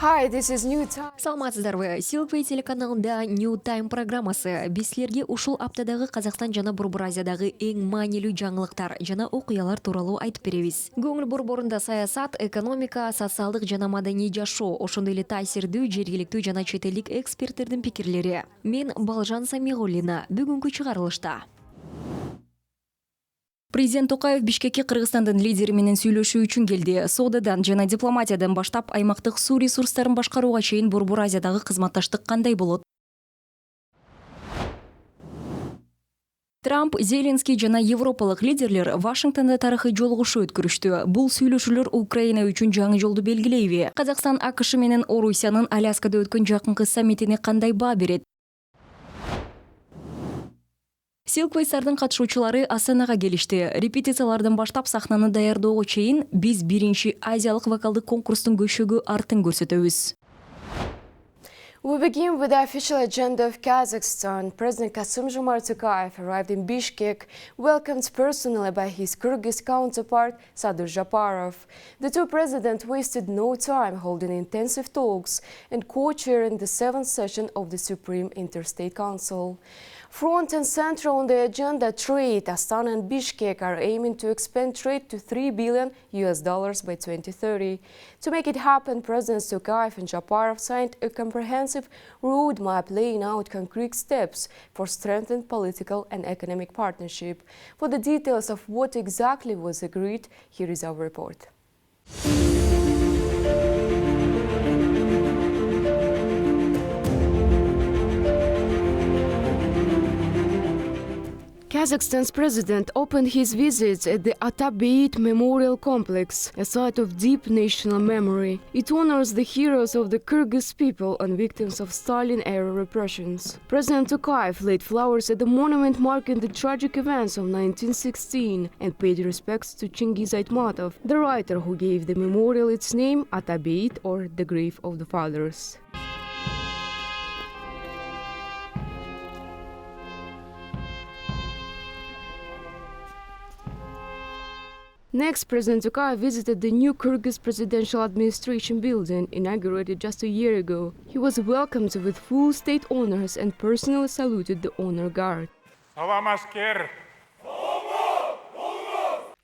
Hi, this is New Time. Саламатсыздарбы. Silkway телеканалында New Time программасы. Бислерге ушул аптадагы Казакстан жана Борбор Азиядагы эң маанилүү жаңылыктар жана окуялар тууралуу айтып беребиз. Көңүл борборунда саясат, экономика, социалдык жана маданий жашоо, ошондой эле таасирдүү жергиликтүү жана чет элдик эксперттердин пикирлери. Мен Балжан Самигуллина. Бүгүнкү чыгарылышта. Президент Токаев Бишкекке Кыргызстандын лидери менен сүйлөшүү үчүн келди. Соодадан жана дипломатиядан баштап аймактык суу ресурстарын башкарууга чейин Борбор Азиядагы кызматташтык кандай болот? Трамп, Зеленский жана европалык лидерлер Вашингтонда тарыхый жолугушуу өткөрүштү. Бул сүйлөшүүлөр Украина үчүн жаңы жолду белгилейби? Казакстан АКШ менен Орусиянын Аляскада өткөн жакынкы саммитине кандай баа берет? Silkway-сардын катышуучулары Астанага келишти. Репетициялардан баштап сахнаны даярдоого чейин биз биринчи азиялык вокалдык конкурстун көшөгү артын көрсөтөбүз. We begin with the official agenda of Kazakhstan. President Kassym-Jomart Tokayev arrived in Bishkek, welcomed personally by his Kyrgyz counterpart Sadur Japarov. The two presidents wasted no time holding intensive talks and co-chairing the 7th session of the Supreme Interstate Council. Front and center on the agenda, trade. Astana and Bishkek are aiming to expand trade to $3 billion by 2030. To make it happen, Presidents Tokayev and Japarov signed a comprehensive roadmap laying out concrete steps for strengthened political and economic partnership. For the details of what exactly was agreed, here is our report. Kazakhstan's president opened his visits at the Atabeyit Memorial Complex, a site of deep national memory. It honors the heroes of the Kyrgyz people and victims of Stalin-era repressions. President Tokayev laid flowers at the monument marking the tragic events of 1916 and paid respects to Chingiz Aytmatov, the writer who gave the memorial its name, Atabeyit, or the Grave of the Fathers. Next, President Tokayev visited the new Kyrgyz presidential administration building, inaugurated just a year ago. He was welcomed with full state honors and personally saluted the honor guard.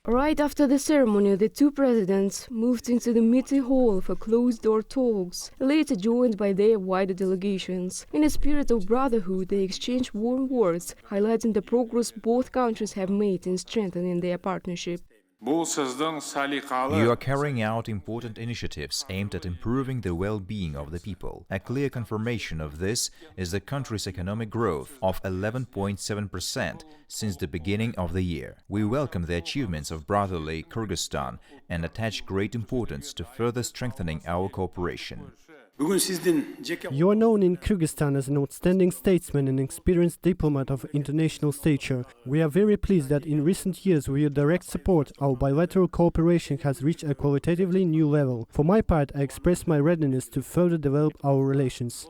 Right after the ceremony, the two presidents moved into the meeting hall for closed-door talks, later joined by their wider delegations. In a spirit of brotherhood, they exchanged warm words, highlighting the progress both countries have made in strengthening their partnership. You are carrying out important initiatives aimed at improving the well-being of the people. A clear confirmation of this is the country's economic growth of 11.7% since the beginning of the year. We welcome the achievements of brotherly Kyrgyzstan and attach great importance to further strengthening our cooperation. You are known in Kyrgyzstan as an outstanding statesman and experienced diplomat of international stature. We are very pleased that in recent years, with your direct support, our bilateral cooperation has reached a qualitatively new level. For my part, I express my readiness to further develop our relations.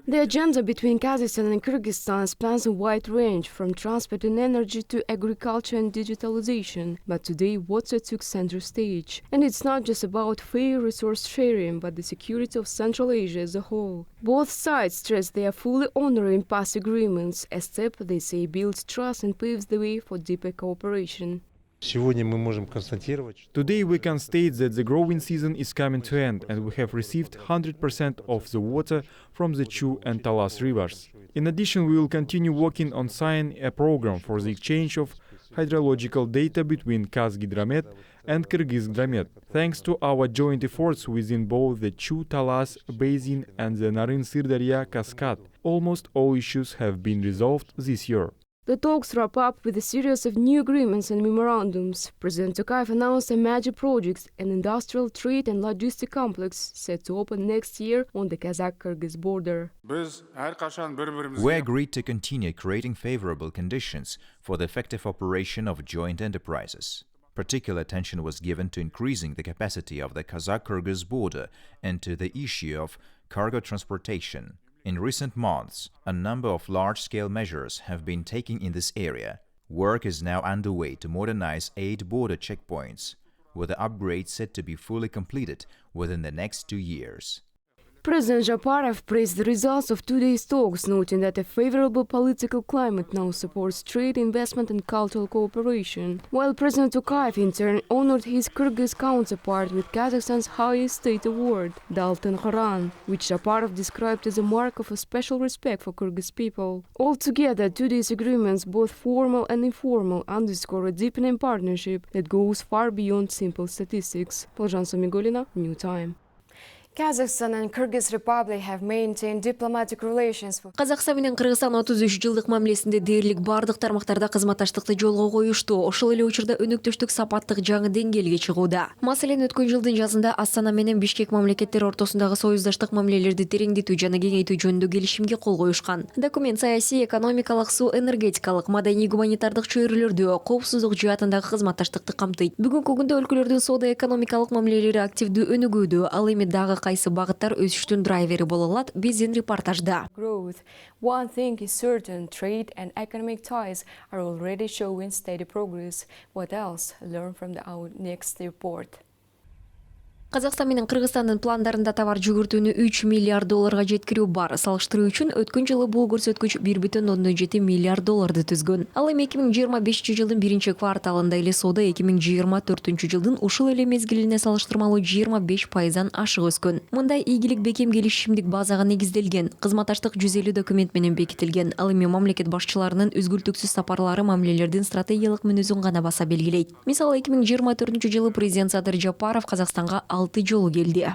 The agenda between Kazakhstan and Kyrgyzstan spans a wide range, from transport and energy to agriculture and digitalization. But today, water took center stage. And it's not just about fair resource sharing, but the security of Central Asia as a whole. Both sides stress they are fully honoring past agreements, a step they say builds trust and paves the way for deeper cooperation. Today we can state that the growing season is coming to an end and we have received 100% of the water from the Chu and Talas rivers. In addition, we will continue working on signing a program for the exchange of hydrological data between Kazgidromet and Kyrgyzgidromet. Thanks to our joint efforts within both the Chu-Talas basin and the Naren-Sirdarya cascade, almost all issues have been resolved this year. The talks wrap up with a series of new agreements and memorandums. President Tokayev announced a major project, an industrial trade and logistic complex set to open next year on the Kazakh-Kyrgyz border. We agreed to continue creating favorable conditions for the effective operation of joint enterprises. Particular attention was given to increasing the capacity of the Kazakh-Kyrgyz border and to the issue of cargo transportation. In recent months, a number of large-scale measures have been taken in this area. Work is now underway to modernize 8 border checkpoints, with the upgrades set to be fully completed within the next 2 years. President Japarov praised the results of today's talks, noting that a favorable political climate now supports trade, investment and cultural cooperation. While President Tokayev in turn honored his Kyrgyz counterpart with Kazakhstan's highest state award, the Altyn Kharan, which Japarov described as a mark of a special respect for Kyrgyz people. Altogether, today's agreements, both formal and informal, underscore a deepening partnership that goes far beyond simple statistics. Полжан Самигулина, New Time. Kazakhstan and Kyrgyz Republic have maintained diplomatic relations for Қазақстан менен Кыргызстан 33 жылдык мамилесинде дээрлик бардык тармактарда кызматташтыкты жолго коюшту. Ошол эле учурда өнөктөштүк сапаттык жаңы деңгээлге чыгууда. Маселен өткөн жылдын жазында Астана менен Бишкек мамлекеттери ортосундагы союздаштык мамилелерди тереңдетүү жана кеңейтүү жөнүндө келишимге кол коюшкан. Документ саясий, экономикалык, суу энергетикалык, маданий гуманитардык чөйрөлөрдү, коопсуздук жаатындагы кызматташтыкты камтыйт. Бүгүнкү күндө өлкөлөрдүн соода экономикалык мамилелери активдүү өнүгүүдө, ал эми дагы кайсы багыттар өсүштүн драйвери боло алат? Биздин репортажда. growth. One thing is certain, trade and economic ties are already showing steady progress. What else? Learn from our next report. Қазақстан менен Кыргызстандын пландарында товар жүгүртүүнү 3 миллиард долларга жеткирүү бар. Салыштыруу үчүн өткөн жылы бул көрсөткүч 1,7 миллиард долларды түзгөн. Ал эми 2025 жылдын 1 кварталында эле соода 2024 жылдын ушул эле мезгилине салыштырмалуу 25%дан ашык өскөн. Мындай ийгилик бекем келишимдик базага негизделген. Кызматташтык 150 документ менен бекитилген. Ал эми мамлекет башчыларынын үзгүлтүксүз сапарлары мамилелердин стратегиялык мүнөзүн гана баса белгилейт. Мисалы 2024 жылы президент Садыр Жапаров Казакстанга 6 жолу келди.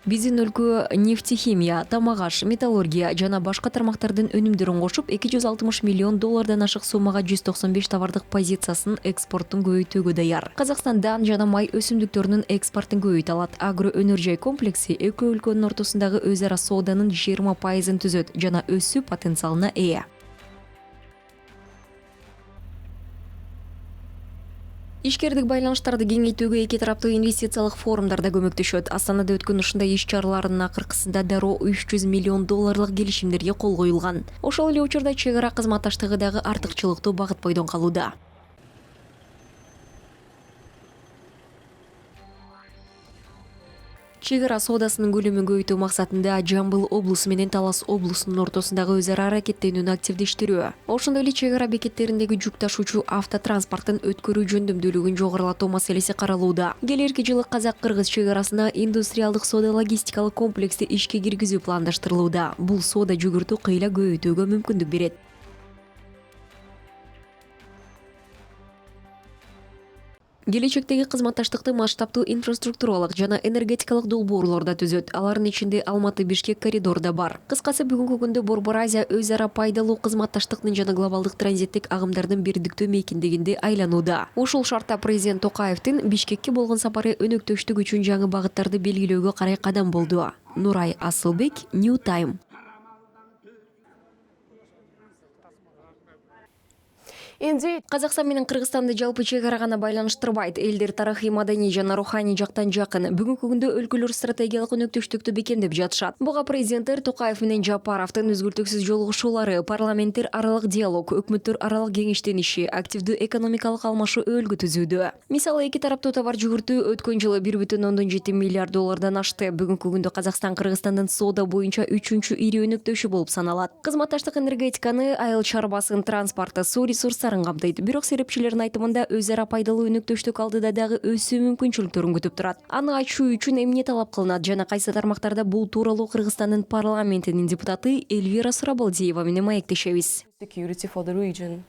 Биздин өлкө нефтехимия, тамак аш, металлургия жана башка тармактардын өнүмдөрүн кошуп 260 миллион доллардан ашык суммага 195 товардык позициясын экспорттун көбөйтүүгө даяр. Казакстан дан жана май өсүмдүктөрүнүн экспортун көбөйтө алат. Агро өнөр жай комплекси эки өлкөнүн ортосундагы өз ара сооданын 20%-ын түзөт жана өсүү потенциалына ээ. Ишкердик байланыштарды кеңейтүүгө эки тараптуу инвестициялык форумдарда көмөктөшөт. Астанада өткөн ушундай иш-чаралардын акыркысында дароо 300 миллион долларлык келишимдерге кол коюлган. Ошол эле учурда чек ара кызматташтыгы дагы артыкчылыктуу багыт бойдон калууда. Чек ара соодасынын көлөмүн көбөйтүү максатында Жамбыл облусу менен Талас облусунун ортосундагы өз ара аракеттенүүнү активдештирүү. Ошондой эле чек ара бекеттериндеги жүк ташуучу автотранспорттун өткөрүү жөндөмдүүлүгүн жогорулатуу маселеси каралууда. Келерки жылы казак-кыргыз чек арасына индустриалдык соода логистикалык комплексти ишке киргизүү пландаштырылууда. Бул соода жүгүртүү кыйла көбөйтүүгө мүмкүндүк берет. Келечектеги кызматташтыкты масштабтуу инфраструктуралык жана энергетикалык долбоорлордо түзөт. Алардын ичинде Алматы-Бишкек коридору да бар. Кыскасы бүгүнкү күндө Борбор Азия өз ара пайдалуу кызматташтыктын жана глобалдык транзиттик агымдардын бирдиктүү мейкиндигинде айланууда. Ушул шартта президент Токаевдин Бишкекке болгон сапары өнөктөштүк үчүн жаңы багыттарды белгилөөгө карай кадам болду. Нурай Асылбек, New Time. Indeed, Казакстан менен Кыргызстанды жалпы чек ара гана байланыштырбайт. Элдер тарыхый, маданий жана руханий жактан жакын. Бүгүнкү күндө өлкөлөр стратегиялык өнөктөштүктү бекемдеп жатышат. Буга президенттер Токаев менен Жапаровдун үзгүлтүксүз жолугушуулары, парламенттер аралык диалог, өкмөттөр аралык кеңештениши, активдүү экономикалык алмашуу өөлгө түзүүдө. Мисалы, эки тараптуу товар жүгүртүү өткөн жылы 1,7 миллиард доллардан ашты. Бүгүнкү күндө Казакстан Кыргызстандын соода боюнча 3-чү ири өнөктөшү болуп саналат. Кызматташтык энергетиканы, айыл чарбасын, транспортты, суу ресурстарын камтыйт. Бирок серепчилердин айтымында өз ара пайдалуу өнөктөштүк алдыда дагы өсүү мүмкүнчүлүктөрүн күтүп турат. Аны ачуу үчүн эмне талап кылынат жана кайсы тармактарда бул тууралуу Кыргызстандын парламентинин депутаты Эльвира Сурабалдиева менен маектешебиз. security for the region.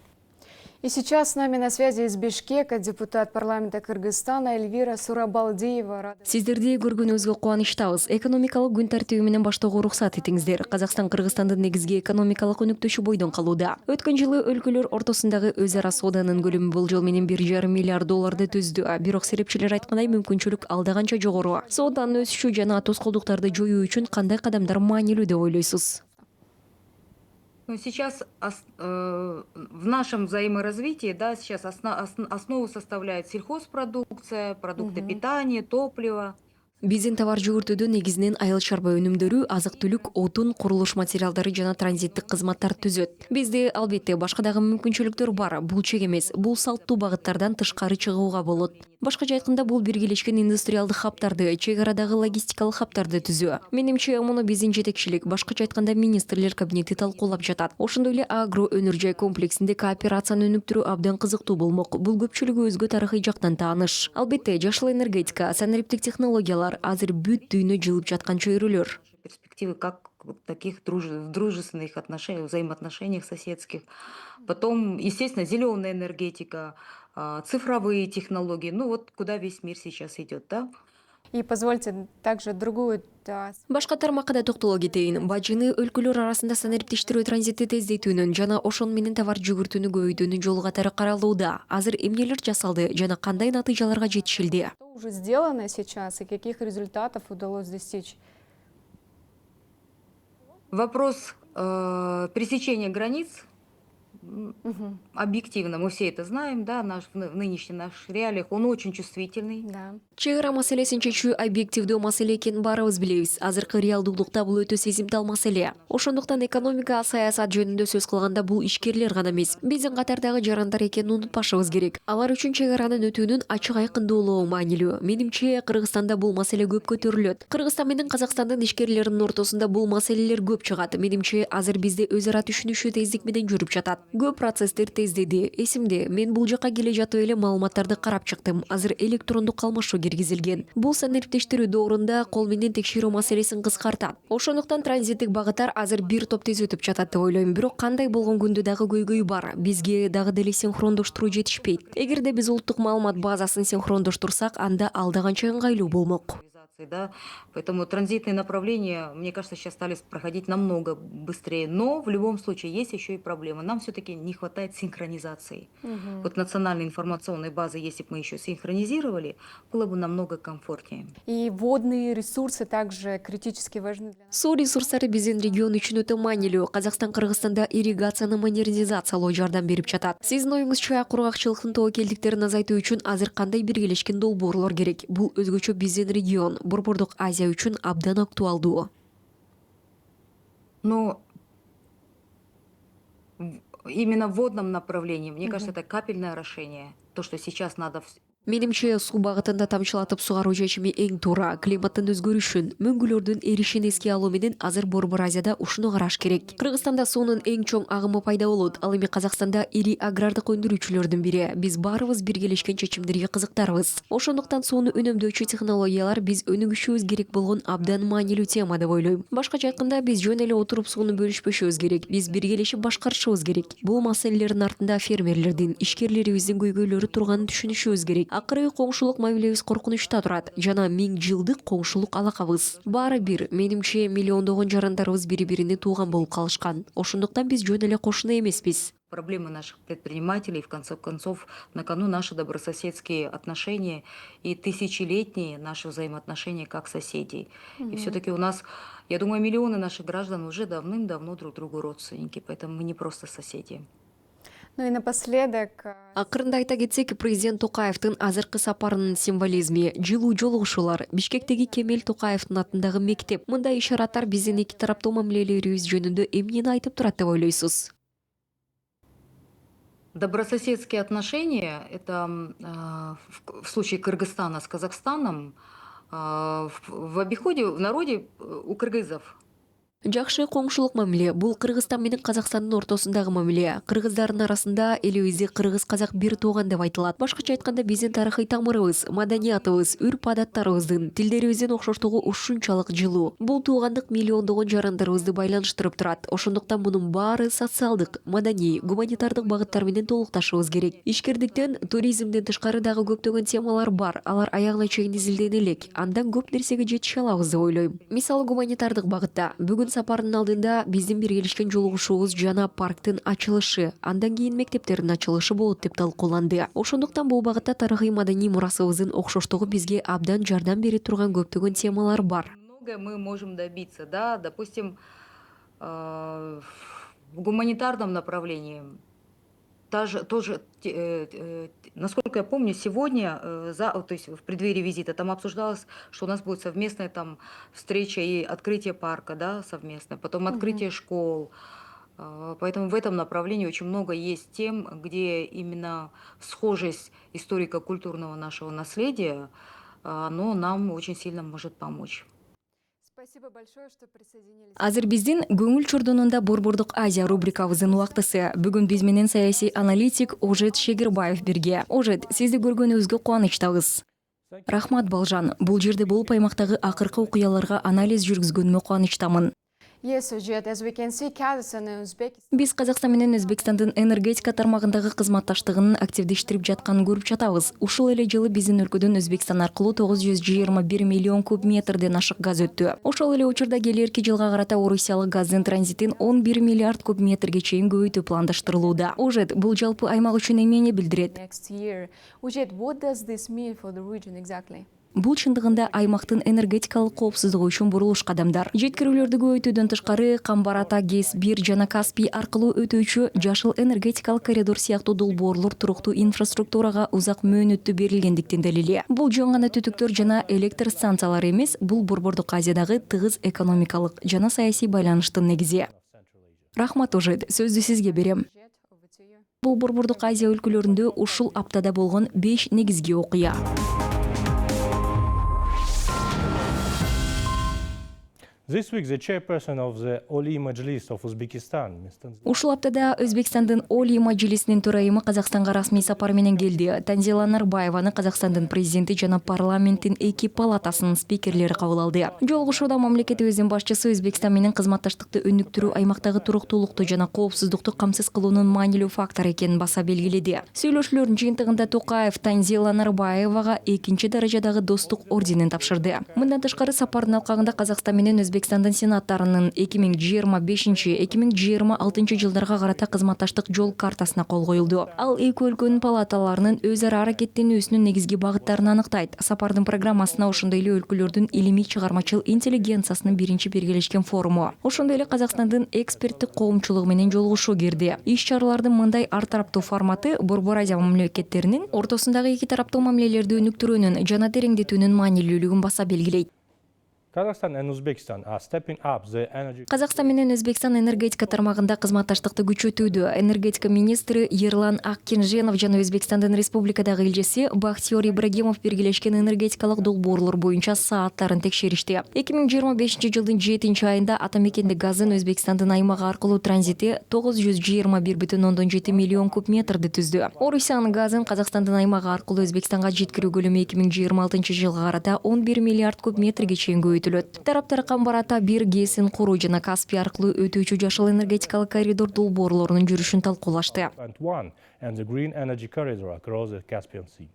И сейчас с нами на связи из Бишкека депутат парламента Кыргызстана Эльвира Сурабалдиева. Сиздерди көргөнүбүзгө кубанычтабыз. Экономикалык күн тартиби менен баштоого уруксат этиңиздер. Казакстан Кыргызстандын негизги экономикалык өнөктөшү бойдон калууда. Өткөн жылы өлкөлөр ортосундагы өз ара сооданын көлөмү болжол менен 1,5 миллиард долларды түздү. Бирок серепчилер айткандай мүмкүнчүлүк алда канча жогору. Сооданын өсүшү жана тоскоолдуктарды жоюу үчүн кандай кадамдар маанилүү деп ойлойсуз? Сейчас в нашем взаиморазвитии, да, сейчас основу составляет сельхозпродукция, продукты питания, топливо. Биздин товар жүгүртүүдө негизинен айыл чарба өнүмдөрү, азык-түлүк, отун, курулуш материалдары жана транзиттик кызматтар түзөт. Бизде албетте башка дагы мүмкүнчүлүктөр бар. Бул чек эмес, бул салттуу багыттардан тышкары чыгууга болот. Башкача айтканда, бул биргелешкен индустриалдык хабтарды, чек арадагы логистикалык хабтарды түзөө. Менимче, муну биздин жетекчилик, башкача айтканда министрлер кабинети талкуулап жатат. Ошондой эле агро өнөр жай комплексинде кооперацияны өнүктүрүү абдан кызыктуу болмок. Бул көпчүлүгүбүзгө тарыхый жактан тааныш. Албетте, жашыл энергетика, санариптик технологиялар азыр бүт дүйнө жылып жаткан чөйрөлөр. Перспективы как в таких дружественных отношениях, взаимоотношениях соседских. Потом, естественно, зеленая энергетика, цифровые технологии. Ну вот куда весь мир сейчас идет, да? И позвольте также другую... Башка тармакка да токтоло кетейин. Бажыны өлкөлөр арасында санариптештирүү транзитти тездетүүнүн жана ошон менен товар жүгүртүүнү көбөйтүүнүн жол катары каралууда. Азыр эмнелер жасалды жана кандай натыйжаларга жетишилди? Что уже сделано сейчас и каких результатов удалось достичь? Вопрос пересечения границ. Объективно, мы все это знаем, да, в нынешних наших реалиях он очень чувствительный. Да. Чек ара маселесин чечүү объективдүү маселе экенин баарыбыз билебиз. Азыркы реалдуулукта бул өтө сезимтал маселе. Ошондуктан экономика, саясат жөнүндө сөз кылганда бул ишкерлер гана эмес, биздин катардагы жарандар экенин унутпашыбыз керек. Алар үчүн чек аранын өтүүнүн ачык айкындуулугу маанилүү. Менимче, Кыргызстанда бул маселе көп көтөрүлөт. Кыргызстан менен Казакстандын ишкерлеринин ортосунда бул маселелер көп чыгат. Менимче, азыр бизде өз ара түшүнүшүү тездик менен жүрүп жатат. Көп процесстер тездеди. Эсимде, мен бул жака келе жатып эле маалыматтарды карап чыктым. Азыр электрондук калмашуу киргизилген. Бул санариптештирүү доорунда кол менен текшерүү маселесин кыскартат. Ошондуктан транзиттик багыттар азыр бир топ тез өтүп жатат деп ойлойм. Бирок кандай болгон күндө дагы көйгөй бар. Бизге дагы деле синхрондоштуруу жетишпейт. Эгерде биз улуттук маалымат базасын синхрондоштурсак, анда алда канча ыңгайлуу болмок. Да? Поэтому транзитные направления, мне кажется, сейчас стали проходить намного быстрее. Но в любом случае есть еще и проблемы. Нам все-таки не хватает синхронизации. Вот национальной информационной базы, если бы мы еще синхронизировали, было бы намного комфортнее. И водные ресурсы также критически важны для нас. Суу ресурстары биздин регион үчүн өтө маанилүү. Казакстан Кыргызстанда ирригацияны модернизациялоо жардам берип жатат. Сиздин оюңузча, кургакчылыктын тобокелдиктерин азайтуу үчүн азыр кандай биргелешкен долбоорлор керек? Бул өзгөчө биздин регион, Борбордук Азия үчүн абдан актуалдуу. Но именно в водном направлении, мне кажется, это капельное орошение. То, что сейчас надо... Менимче, суу багытында тамчылатып сугаруу чечими эң туура. Климаттын өзгөрүшүн, мөңгүлөрдүн эришин эске алуу менен азыр Борбор Азияда ушуну караш керек. Кыргызстанда суунун эң чоң агымы пайда болот. Ал эми Казакстанда ири агрардык өндүрүүчүлөрдүн бири. Биз баарыбыз биргелешкен чечимдерге кызыктарбыз. Ошондуктан сууну үнөмдөөчү технологиялар биз өнүгүшүбүз керек болгон абдан маанилүү тема деп ойлойм. Башкача айтканда, биз жөн эле отуруп сууну бөлүшпөшүбүз керек. Биз биргелешип башкарышыбыз керек. Бул маселелердин артында фермерлердин, ишкерлерибиздин көйгөйлөрү турганын түшүнүшүбүз керек. Акыры коңшулук мамилебиз коркунучта турат жана 1000 жылдык коңшулук алакабыз. Баары бир, менимче миллиондогон жарандарыбыз бири-бирини тууган болуп калышкан. Ошондуктан биз жөн эле кошуна эмеспиз. Проблемы наших предпринимателей, в конце концов, на кону наши добрососедские отношения и тысячелетние наши взаимоотношения как соседей. И все-таки у нас, я думаю, миллионы наших граждан уже давным-давно друг другу родственники, поэтому мы не просто соседи. Ну и напоследок... Акырында айта кетсек, президент Токаевдин азыркы сапарынын символизми, жылуу жолугушуулар, Бишкектеги Кемел Токаевдин атындагы мектеп. Мындай ишараттар биздин эки тараптуу мамилелерибиз жөнүндө эмнени айтып турат деп ойлойсуз? Добрососедские отношения, это в случае Кыргызстана с Казахстаном, в обиходе, в народе у кыргызов. Жакшы коңшулук мамиле бул Кыргызстан менен Казакстандын ортосундагы мамиле. Кыргыздардын арасында элибизди кыргыз-казак бир тууган деп айтылат. Башкача айтканда, биздин тарыхый тамырыбыз, маданиятыбыз, үрп-адаттарыбыздын, тилдерибиздин окшоштугу ушунчалык жылуу. Бул туугандык миллиондогон жарандарыбызды байланыштырып турат. Ошондуктан мунун баары социалдык, маданий, гуманитардык багыттар менен толукташыбыз керек. Ишкердиктен, туризмден тышкары дагы көптөгөн темалар бар. Алар аягына чейин изилдене элек. Андан көп нерсеге жетише алабыз деп ойлойм. Мисалы, гуманитардык багытта бүгүн сапардын алдында биздин биргелешкен жолугушуубуз жана парктын ачылышы, андан кийин мектептердин ачылышы болот деп талкууланды. Ошондуктан бул багытта тарыхый маданий мурасыбыздын окшоштугу бизге абдан жардам бере турган көптөгөн темалар бар. Многое мы можем добиться, да, допустим, в гуманитарном направлении насколько я помню, сегодня, то есть в преддверии визита, там обсуждалось, что у нас будет совместная там встреча и открытие парка, да, совместное, потом открытие школ. Поэтому в этом направлении очень много есть тем, где именно схожесть историко-культурного нашего наследия, оно нам очень сильно может помочь. Спасибо большое, что присоединились. Азыр биздин көңүл чордонунда Борбордук Азия рубрикабыздын убактысы. Бүгүн биз менен саясий аналитик Ожет Шегирбаев бирге. Ожет, сизди көргөнүбүзгө кубанычтабыз. Рахмат Балжан. Бул жерде болуп аймактагы акыркы окуяларга анализ жүргүзгөнүмө кубанычтамын. Yes, Ojed, as we can see, Kazakhstan and Uzbekistan. Биз Казакстан менен Өзбекстандын энергетика тармагындагы кызматташтыгынын активдештирип жатканын көрүп жатабыз. Ушул эле жылы биздин өлкөдөн Өзбекстан аркылуу 921 миллион куб метрден ашык газ өттү. Ошол эле учурда келерки жылга карата Орусиялык газдын транзитин 11 миллиард куб метрге чейин көбөйтүү пландаштырылууда. Ожет, бул жалпы аймак үчүн эмнени билдирет? Next year. Ojed, what does this mean for the region exactly? Бул чындыгында аймактын энергетикалык коопсуздугу үчүн бурулуш кадамдар. Жеткирүүлөрдү көбөйтүүдөн тышкары Камбар-Ата ГЭС-1 жана Каспий аркылуу өтүүчү жашыл энергетикалык коридор сыяктуу долбоорлор туруктуу инфраструктурага узак мөөнөттүү берилгендиктин далили. Бул жөн гана түтүктөр жана электр станциялары эмес, бул Борбордук Азиядагы тыгыз экономикалык жана саясий байланыштын негизи. Рахмат Ожет, сөздү сизге берем. Бул Борбордук Азия өлкөлөрүндө ушул аптада болгон 5 негизги окуя. This week, the chairperson of the Oli Majlis of Uzbekistan, Ушул аптада Өзбекстандын Оли Мажилисинин төрайымы Казакстанга расмий сапар менен келди. Танзила Нарбаеваны Казакстандын президенти жана парламенттин эки палатасынын спикерлери кабыл алды. Жолугушууда мамлекетибиздин башчысы Өзбекстан менен кызматташтыкты өнүктүрүү аймактагы туруктуулукту жана коопсуздукту камсыз кылуунун маанилүү фактор экенин баса белгиледи. Сүйлөшүүлөрдүн жыйынтыгында Токаев Танзила Нарбаевага экинчи даражадагы достук орденин тапшырды. Мындан тышкары сапардын алкагында Казакстан менен Өзбекстандын сенаттарынын 2025-2026 жылдарга карата кызматташтык жол картасына кол коюлду. Ал эки өлкөнүн палаталарынын өз ара аракеттенүүсүнүн негизги багыттарын аныктайт. Сапардын программасына ошондой эле өлкөлөрдүн илимий чыгармачыл интеллигенциясынын биринчи биргелешкен форуму, ошондой эле Казакстандын эксперттик коомчулугу менен жолугушуу кирди. Иш-чаралардын мындай ар тараптуу форматы Борбор Азия мамлекеттеринин ортосундагы эки тараптуу мамилелерди өнүктүрүүнүн жана тереңдетүүнүн маанилүүлүгүн баса белгилейт. Kazakhstan and Uzbekistan are stepping up the energy. Казакстан менен Өзбекстан энергетика тармагында кызматташтыкты күчөтүүдө. Энергетика министри Ерлан Аккенженов жана Өзбекстандын республикадагы элчиси Бахтиёр Ибрагимов биргелешкен энергетикалык долбоорлор боюнча сааттарын текшеришти. 2025 жылдын 7 айында атамекендик газдын Өзбекстандын аймагы аркылуу транзити 921,7 миллион куб метрди түздү. Орусиянын газын Казакстандын аймагы аркылуу Өзбекстанга жеткирүү көлөмү 2026 жылга карата 11 миллиард куб метрге чейин көбөйтүлөт. Тараптар Камбар-Ата 1 ГЭСин куруу жана Каспий аркылуу өтүүчү жашыл энергетикалык коридор долбоорлорунун жүрүшүн талкуулашты. And the green energy corridor across the Caspian Sea.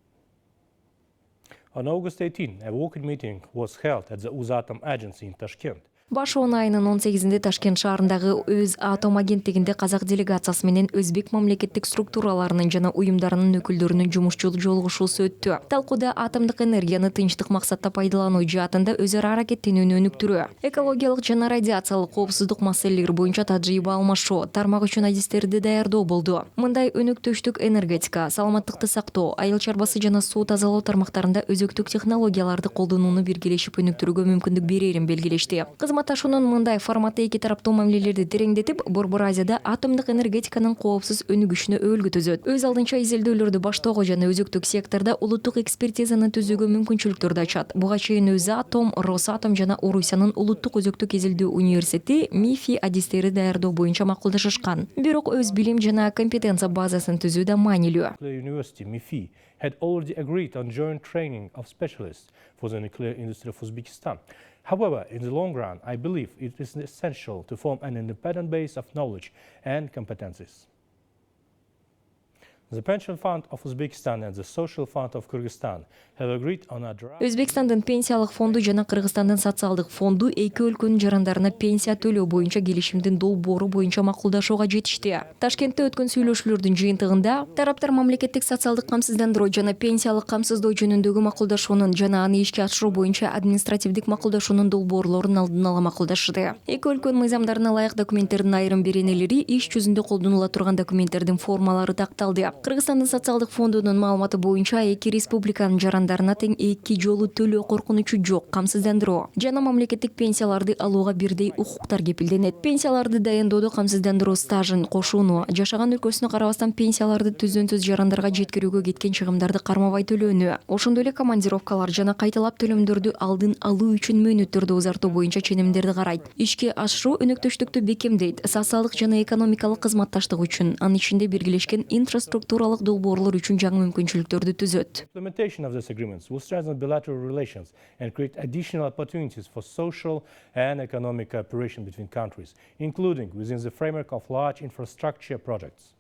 On August 18, a walking meeting was held at the Uzatom Agency in Tashkent. Баш айынын 18-нде Ташкент шаарындагы Өз атом агенттигинде казак делегациясы менен өзбек мамлекеттик структураларынын жана уюмдарынын өкүлдөрүнүн жумушчу жолугушуусу өттү. Талкууда атомдук энергияны тынчтык максатта пайдалануу жаатында өз ара аракеттенүүнү өнүктүрүү, экологиялык жана радиациялык коопсуздук маселелери боюнча тажрыйба алмашуу, тармак үчүн адистерди даярдоо болду. Мындай өнүктүштүк энергетика, саламаттыкты сактоо, айыл чарбасы жана суу тазалоо тармактарында өзөктүк технологияларды колдонууну биргелешип өнүктүрүүгө мүмкүндүк берерин белгилешти. Кызматташуунун мындай форматы эки тараптуу мамилелерди тереңдетип, Борбор Азияда атомдук энергетиканын коопсуз өнүгүшүнө өөлгө түзөт. Өз алдынча изилдөөлөрдү баштоого жана өзөктүк секторда улуттук экспертизаны түзүүгө мүмкүнчүлүктөрдү ачат. Буга чейин Өзатом, Росатом жана Орусиянын улуттук өзөктүк изилдөө университети МИФИ адистери даярдоо боюнча макулдашышкан. Бирок өз билим жана компетенция базасын түзүү да маанилүү. University MIFI had already agreed on joint training of specialists for the nuclear industry of Uzbekistan. However, in the long run, I believe it is essential to form an independent base of knowledge and competencies. The Pension Fund of Uzbekistan and the Social Fund of Kyrgyzstan have agreed on a draft. Өзбекстандын пенсиялык фонду жана Кыргызстандын социалдык фонду эки өлкөнүн жарандарына пенсия төлөө боюнча келишимдин долбоору боюнча макулдашууга жетишти. Ташкентте өткөн сүйлөшүүлөрдүн жыйынтыгында тараптар мамлекеттик социалдык камсыздандыруу жана пенсиялык камсыздоо жөнүндөгү макулдашуунун жана аны ишке ашыруу боюнча административдик макулдашуунун долбоорлорун алдын ала макулдашты. Эки өлкөнүн мыйзамдарына ылайык документтердин айрым беренелери иш жүзүндө колдонула турган документтердин формалары такталды. Кыргызстандын социалдык фондунун маалыматы боюнча эки республиканын жарандарына тең эки жолу төлөө коркунучу жок камсыздандыруу жана мамлекеттик пенсияларды алууга бирдей укуктар кепилденет. Пенсияларды дайындоодо камсыздандыруу стажын кошууну, жашаган өлкөсүнө карабастан пенсияларды түзөнсүз жарандарга жеткирүүгө кеткен чыгымдарды кармабай төлөөнү, ошондой эле командировкалар жана кайталап төлөмдөрдү алдын алуу үчүн мөөнөттөрдү узартуу боюнча ченемдерди карайт. Ишке ашыруу өнөктөштүктү бекемдейт, социалдык жана экономикалык кызматташтык үчүн, анын ичинде белгилешкен инфраструктуралык долбоорлор үчүн жаңы мүмкүнчүлүктөрдү түзөт. Implementation of these agreements will strengthen bilateral relations and create additional opportunities for social and economic cooperation between countries, including within the framework of large infrastructure projects.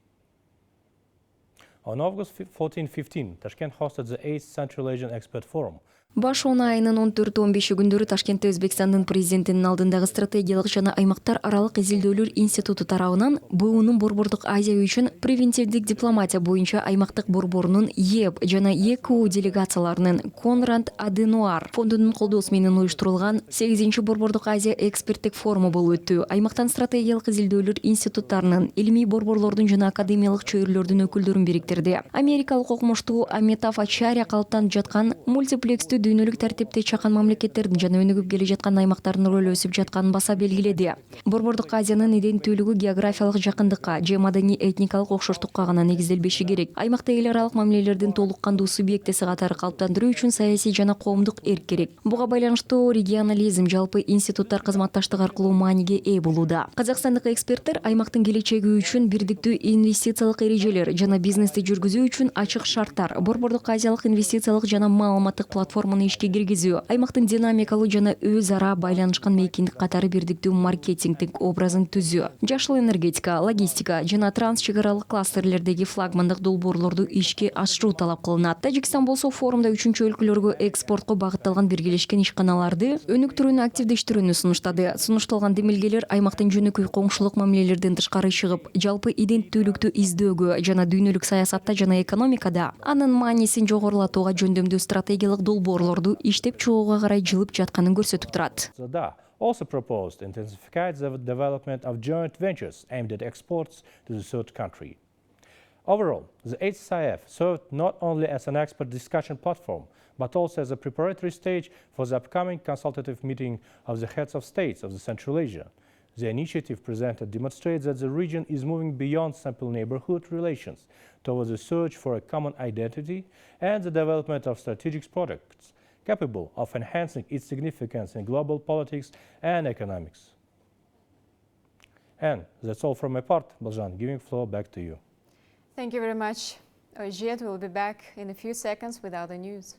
On August 14-15, Tashkent hosted the 8th Central Asian Expert Forum. Баш он айынын 14-15 күндөрү Ташкентте Өзбекстандын президентинин алдындагы стратегиялык жана аймактар аралык изилдөөлөр институту тарабынан БУнун Борбордук Азия үчүн превентивдик дипломатия боюнча аймактык борборунун ЕБ жана ЕКУ делегацияларынын Конрад Аденуар фондунун колдоосу менен уюштурулган 8-чи Борбордук Азия эксперттик форуму болуп өттү. Аймактан стратегиялык изилдөөлөр институттарынын, илимий борборлордун жана академиялык чөйрөлөрдүн өкүлдөрүн бириктирди. Америкалык окумуштуу Аметав Ачарья калыптанып жаткан мультиплекстүү дүйнөлүк тартипте чакан мамлекеттердин жана өнүгүп келе жаткан аймактардын рөлү өсүп жатканын баса белгиледи. Борбордук Азиянын иденттүүлүгү географиялык жакындыкка же маданий этникалык окшоштукка гана негизделбеши керек. Аймакта эл аралык мамилелердин толук кандуу субъектиси катары калыптандыруу үчүн саясий жана коомдук эрк керек. Буга байланыштуу регионализм жалпы институттар кызматташтык аркылуу мааниге ээ болууда. Казакстандык эксперттер аймактын келечеги үчүн бирдиктүү инвестициялык эрежелер жана бизнести жүргүзүү үчүн ачык шарттар, Борбордук Азиялык инвестициялык жана маалыматтык платформа ишке киргизүү, аймактын динамикалуу жана өз ара байланышкан мейкиндик катары бирдиктүү маркетингдик образын түзүү, жашыл энергетика, логистика жана трансчек аралык кластерлердеги флагмандык долбоорлорду ишке ашыруу талап кылынат. Тажикстан болсо форумда 3-чү өлкөлөргө экспортко багытталган биргелешкен ишканаларды өнүктүрүүнү активдештирүүнү сунуштады. Сунушталган демилгелер аймактын жөнөкөй коңшулук мамилелерден тышкары чыгып, жалпы иденттүүлүктү издөөгө жана дүйнөлүк саясатта жана экономикада анын маанисин жогорулатууга жөндөмдүү стратегиялык долбоорлорду иштеп чыгууга карай жылып жатканын көрсөтүп турат. Zada also proposed to intensify the development of joint ventures aimed at exports to the third country. Overall, the HCIF served not only as an expert discussion platform, but also as a preparatory stage for the upcoming consultative meeting of the heads of states of the Central Asia. The initiative presented demonstrates that the region is moving beyond simple neighborhood relations towards the search for a common identity and the development of strategic projects capable of enhancing its significance in global politics and economics. And that's all from my part. Baljan, giving floor back to you. Thank you very much, Ojit. We'll be back in a few seconds with other news.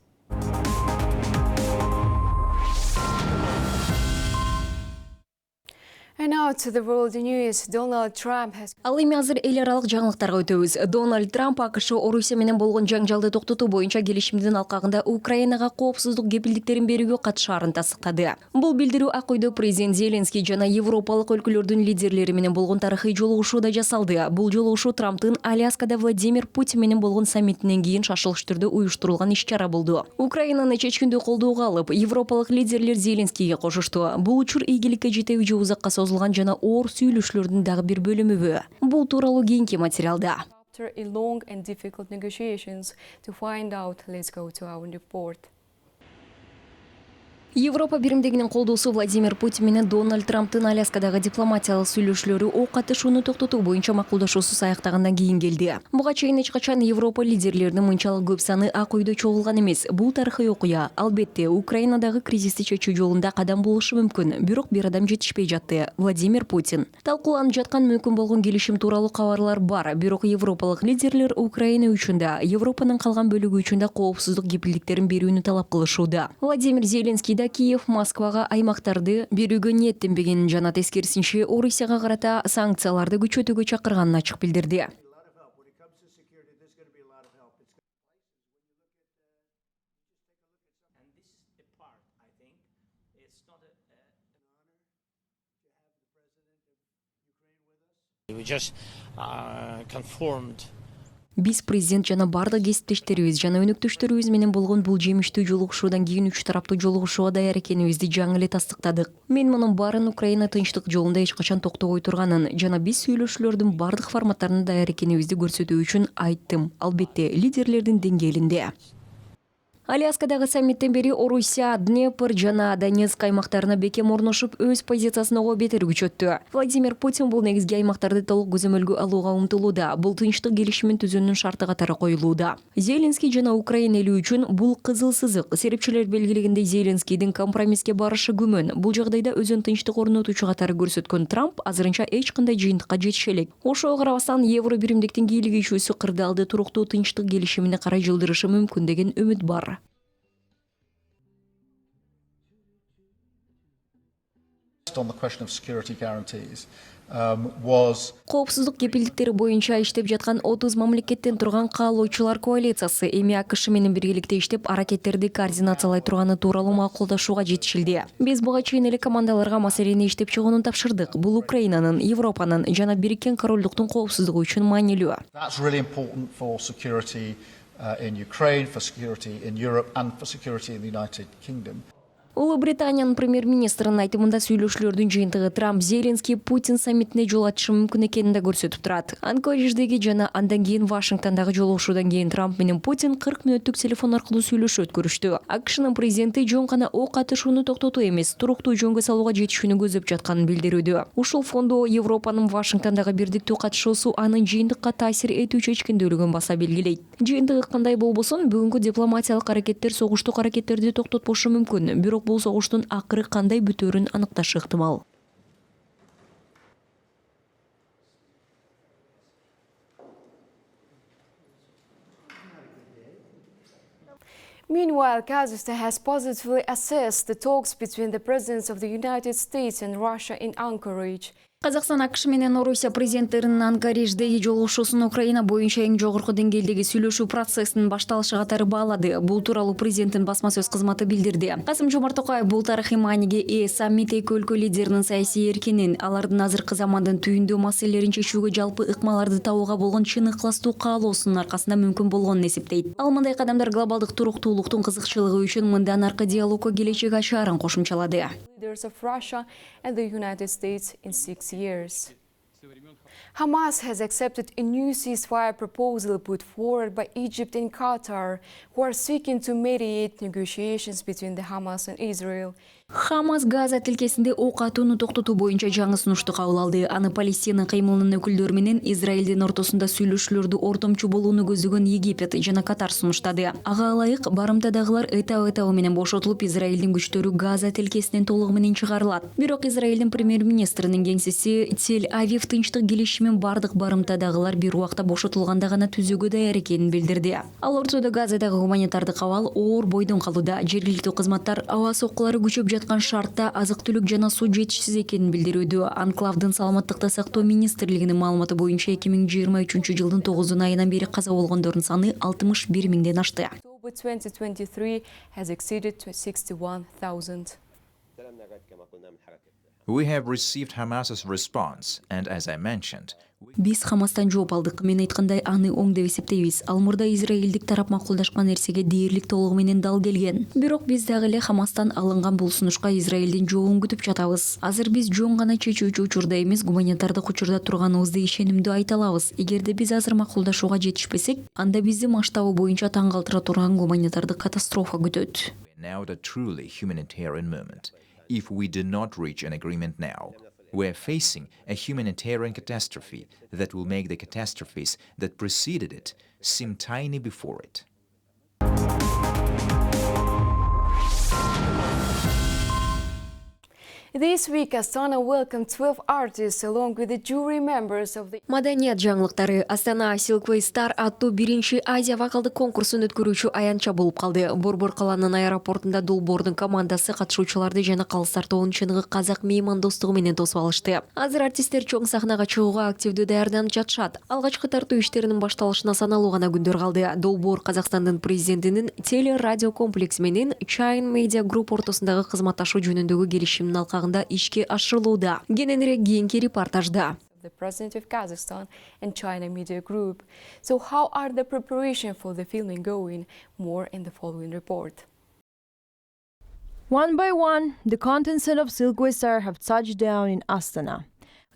And now to the world news. Donald Trump has... Ал эми азыр эл аралык жаңылыктарга өтөбүз. Дональд Трамп АКШ Орусия менен болгон жаңжалды токтотуу боюнча келишимдин алкагында Украинага коопсуздук кепилдиктерин берүүгө катышаарын тастыктады. Бул билдирүү Ак үйдө президент Зеленский жана европалык өлкөлөрдүн лидерлери менен болгон тарыхый жолугушууда жасалды. Бул жолугушуу Трамптын Аляскада Владимир Путин менен болгон саммитинен кийин шашылыш түрдө уюштурулган иш-чара болду. Украинаны чечкиндүү колдоого алып, европалык лидерлер Зеленскийге кошушту. Бул учур ийгиликке жетүү же узакка созулган жана оор сүйлөшүүлөрдүн дагы бир бөлүмүбү. Бул тууралуу кийинки материалда. After a long and difficult negotiations to find out, let's go to our report. Европа биримдигинин колдоосу Владимир Путин менен Дональд Трамптын Аляскадагы дипломатиялык сүйлөшүүлөрү ок катышууну токтотуу боюнча макулдашуусуз аяктагандан кийин келди. Буга чейин эч качан Европа лидерлеринин мынчалык көп саны Ак үйдө чогулган эмес. Бул тарыхый окуя. Албетте, Украинадагы кризисти чечүү жолунда кадам болушу мүмкүн. Бирок бир адам жетишпей жатты. Владимир Путин. Талкууланып жаткан мүмкүн болгон келишим тууралуу кабарлар бар. Бирок европалык лидерлер Украина үчүн да, Европанын калган бөлүгү үчүн да коопсуздук кепилдиктерин берүүнү талап кылышууда. Владимир Зеленский Киев Москвага аймактарды берүүгө ниеттенбегенин жана тескерисинче Орусияга карата санкцияларды күчөтүүгө чакырганын ачык билдирди. We just conformed. Биз президент жана бардык кесиптештерибиз жана өнөктөштөрүбүз менен болгон бул жемиштүү жолугушуудан кийин үч тараптуу жолугушууга даяр экенибизди жаңы эле тастыктадык. Мен мунун баарын Украина тынчтык жолунда эч качан токтобой турганын жана биз сүйлөшүүлөрдүн бардык форматтарына даяр экенибизди көрсөтүү үчүн айттым. Албетте, лидерлердин деңгээлинде. Аляскадагы саммиттен бери Орусия, Днепр жана Донецк аймактарына бекем орношуп, өз позициясын ого бетер күчөттү. Владимир Путин бул негизги аймактарды толук көзөмөлгө алууга умтулууда. Бул тынчтык келишимин түзүүнүн шарты катары коюлууда. Зеленский жана Украина эли үчүн бул кызыл сызык. Серепчилер белгилегендей Зеленскийдин компромисске барышы күмөн. Бул жагдайда өзүн тынчтык орнотуучу катары көрсөткөн Трамп азырынча эч кандай жыйынтыкка жетише элек. Ошого карабастан Евро биримдиктин кийлиги ишүүсү кырдаалды туруктуу тынчтык келишимине карай жылдырышы мүмкүн деген үмүт бар. On the question of security guarantees was Коопсуздук кепилдиктери боюнча иштеп жаткан 30 мамлекеттен турган каалоочулар коалициясы эми АКШ менен биргеликте иштеп аракеттерди координациялай турганы тууралуу макулдашууга жетишилди. Биз буга чейин эле командаларга маселени иштеп чыгуунун тапшырдык. Бул Украинанын, Европанын жана Бириккен Королдуктун коопсуздугу үчүн маанилүү. That's really important for security in Ukraine, for security in Europe and for security in the United Kingdom. Улуу Британиянын премьер-министринин айтымында сүйлөшүүлөрдүн жыйынтыгы Трамп, Зеленский, Путин саммитине жол ачышы мүмкүн экенин да көрсөтүп турат. Анкоридждеги жана андан кийин Вашингтондагы жолугушуудан кийин Трамп менен Путин 40 мүнөттүк телефон аркылуу сүйлөшүү өткөрүштү. АКШнын президенти жөн гана ок атышууну токтотуу эмес, туруктуу жөнгө салууга жетишүүнү көзөп жатканын билдирүүдө. Ушул фондо Европанын Вашингтондагы бирдиктүү катышуусу анын жыйынтыкка таасир этүүчү ичкиндүүлүгүн баса белгилейт. Жыйынтыгы кандай болбосун, бүгүнкү дипломатиялык аракеттер согуштук аракеттерди токтотпошу мүмкүн. Бирок бул согуштун акыры кандай бүтөөрүн аныкташы ыктымал. Meanwhile, Kazakhstan has positively assessed the talks between the presidents of the United States and Russia in Anchorage. Казакстан АКШ менен Орусия президенттеринин Анкаридждеги жолугушуусун Украина боюнча эң жогорку деңгээлдеги сүйлөшүү процессинин башталышы катары баалады. Бул тууралуу президенттин басма сөз кызматы билдирди. Касым-Жомарт Токаев бул тарыхый мааниге ээ саммит эки өлкө лидеринин саясий эркинин, алардын азыркы замандын түйүндүү маселелерин чечүүгө жалпы ыкмаларды табууга болгон чын ыкластуу каалоосунун аркасында мүмкүн болгонун эсептейт. Ал мындай кадамдар глобалдык туруктуулуктун кызыкчылыгы үчүн мындан аркы диалогко келечек ачаарын кошумчалады. Leaders of Russia and the United States in 6 years. Hamas has accepted a new ceasefire proposal put forward by Egypt and Qatar, who are seeking to mediate negotiations between the Hamas and Israel. Хамас Газа тилкесинде ок атууну токтотуу боюнча жаңы сунушту кабыл алды. Аны Палестина кыймылынын өкүлдөрү менен Израилдин ортосунда сүйлөшүүлөрдү ортомчу болууну көздөгөн Египет жана Катар сунуштады. Ага ылайык барымтадагылар этап-этабы менен бошотулуп, Израилдин күчтөрү Газа тилкесинен толугу менен чыгарылат. Бирок Израилдин премьер-министринин кеңсеси Тель-Авив тынчтык келишимин бардык барымтадагылар бир убакта бошотулганда гана түзүүгө даяр экенин билдирди. Ал ортодо Газадагы гуманитардык абал оор бойдон калууда. Жергиликтүү кызматтар аба соккулары күчөп жаткан шартта азык-түлүк жана суу жетишсиз экенин билдирүүдө. Анклавдын саламаттыкты сактоо министрлигинин маалыматы боюнча 2023 жылдын 9 айынан бери каза болгондордун саны 61 миңден ашты. October 2023 has exceeded 61,000. We have received Hamas's response, and as I mentioned, Биз Хамастан жооп алдык. Мен айткандай, аны оң деп эсептейбиз. Ал мурда израилдик тарап макулдашкан нерсеге дээрлик толугу менен дал келген. Бирок биз дагы эле Хамастан алынган бул сунушка Израилдин жообун күтүп жатабыз. Азыр биз жөн гана чечүүчү учурда эмес, гуманитардык учурда турганыбызды ишенимдүү айта алабыз. Эгерде биз азыр макулдашууга жетишпесек, анда бизди масштабы боюнча таң калтыра турган гуманитардык катастрофа күтөт. now the truly humanitarian moment. If we do not reach an agreement now, we are facing a humanitarian catastrophe that will make the catastrophes that preceded it seem tiny before it. This week, Astana welcomed 12 artists along with the jury members of the Маданият жаңлыктары Астана Silkway Star аттуу биринчи Азия вокалдык конкурсун өткөрүүчү аянтча болуп калды. Борбор калаанын аэропортунда Долбоордун командасы катышуучуларды жана калыстар тобунун чыныгы казак меймандостугу менен тосуп алышты. Азыр артисттер чоң сахнага чыгууга активдүү даярданып жатышат. Алгачкы тартуу иштеринин башталышына саналуу гана күндөр калды. Долбоор Казакстандын президентинин теле радио комплекси менен Chine Media Group ортосундагы кызматташуу жөнүндөгү келишимдин алкагында ишке ашырылууда. Кененирээк кийинки репортажда. the President of Kazakhstan and China Media Group. So how are the preparations for the filming going? More in the following report. One by one, the contestants of Silkway Star have touched down in Astana.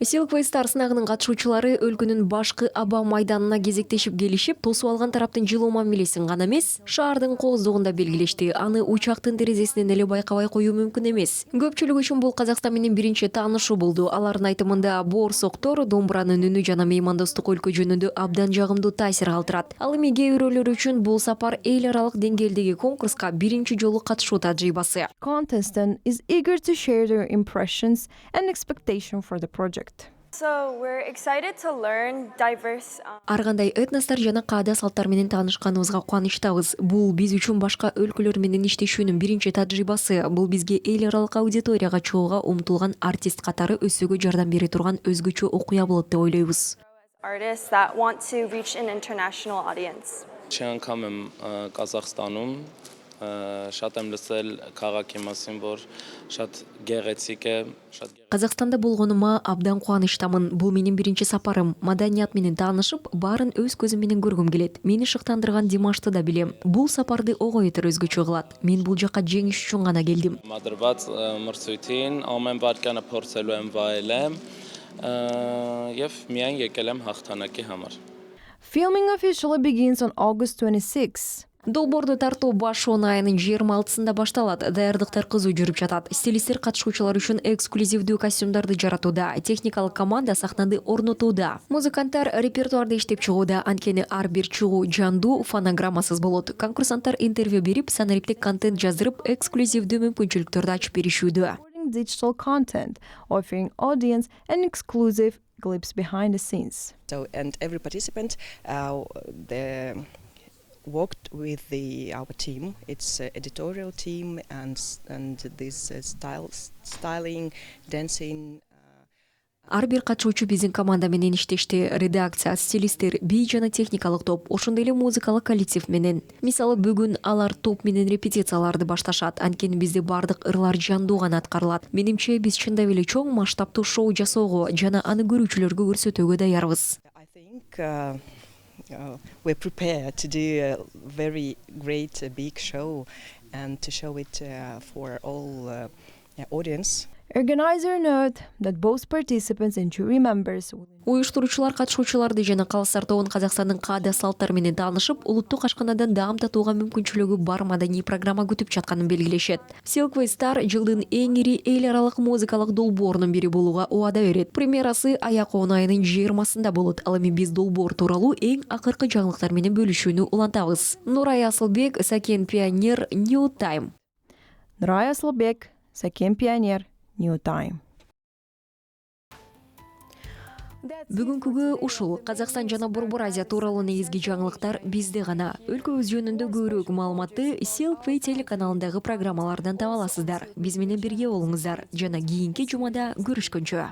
Silkway Star сынагынын катышуучулары өлкөнүн башкы аба майданына кезектешип келишип, тосуп алган тараптын жылуу мамилесин гана эмес, шаардын кооздугунда белгилешти. Аны учактын терезесинен эле байкабай коюу мүмкүн эмес. Көпчүлүк үчүн бул Казакстан менен биринчи таанышуу болду. Алардын айтымында боорсоктор домбуранын үнү жана меймандостук өлкө жөнүндө абдан жагымдуу таасир калтырат. Ал эми кээ бирөөлөр үчүн бул сапар эл аралык деңгээлдеги конкурска биринчи жолу катышуу тажрыйбасы. Contestant is eager to share their impressions and expectation for the project. So we're excited to learn diverse. Ар кандай этностор жана каада салттар менен таанышканыбызга кубанычтабыз. Бул биз үчүн башка өлкөлөр менен иштешүүнүн биринчи тажрыйбасы. Бул бизге эл аралык аудиторияга чыгууга умтулган артист катары өсүүгө жардам бере турган өзгөчө окуя болот деп ойлойбуз. Artists that want to reach an international audience. Չանգամ եմ Կազախստանում, շատ եմ լսել քաղաքի մասին, որ շատ գեղեցիկ է, շատ Казакстанда болгонума абдан кубанычтамын. Бул менин биринчи сапарым. Маданият менен таанышып, баарын өз көзүм менен көргүм келет. Мени шыктандырган Димашты да билем. Бул сапарды ого бетер өзгөчө кылат. Мен бул жакка жеңиш үчүн гана келдим. Մադրված մրցույթին ամեն վարկյանը փորձելու եմ վայելեմ եւ միայն եկել եմ հաղթանակի համար. Filming officially begins on August 26. Долбоорду тартуу башоон айынын 26-сында башталат. Даярдыктар кызуу жүрүп жатат. Стилисттер катышуучулар үчүн эксклюзивдүү костюмдарды жаратууда, техникалык команда сахнаны орнотууда. Музыканттар репертуарды иштеп чыгууда, анткени ар бир чыгуу жандуу, фонограммасыз болот. Конкурсанттар интервью берип, санариптик контент жаздырып, эксклюзивдүү мүмкүнчүлүктөрдү ачып беришүүдө. Digital content, offering audience an exclusive glimpse behind the scenes. So, and every participant worked with our team. It's editorial team and this styling, dancing. Ар бир катышуучу биздин команда менен иштешти. Редакция, стилисттер, бий жана техникалык топ, ошондой эле музыкалык коллектив менен. Мисалы бүгүн алар топ менен репетицияларды башташат. Анткени бизде бардык ырлар жандуу гана аткарылат. Менимче биз чындап эле чоң масштабтуу шоу жасоого жана аны көрүүчүлөргө көрсөтүүгө даярбыз. I think we're prepared to do a very great big show and to show it for all audience. Organizer note that both participants and jury members Уюштуруучулар катышуучуларды жана калыстар тобун Казакстандын каада салттары менен таанышып, улуттук ашканадан даам татууга мүмкүнчүлүгү бар маданий программа күтүп жатканын белгилешет. Silkway Star жылдын эң ири эл аралык музыкалык долбоорунун бири болууга убада берет. Премьерасы аяк-оон айынын 20-сында болот. Ал эми биз долбоор тууралуу эң акыркы жаңылыктар менен бөлүшүүнү улантабыз. Нурай Асылбек, Сакен Пионер, New Time. Нурай Асылбек, Сакен Пионер, New Time. Бүгүнкүгө ушул. Казакстан жана Борбор Азия тууралуу негизги жаңылыктар бизде гана. Өлкөбүз жөнүндө көбүрөөк маалыматты Silkway телеканалындагы программалардан таба аласыздар. Биз менен бирге болуңуздар жана кийинки жумада көрүшкөнчө.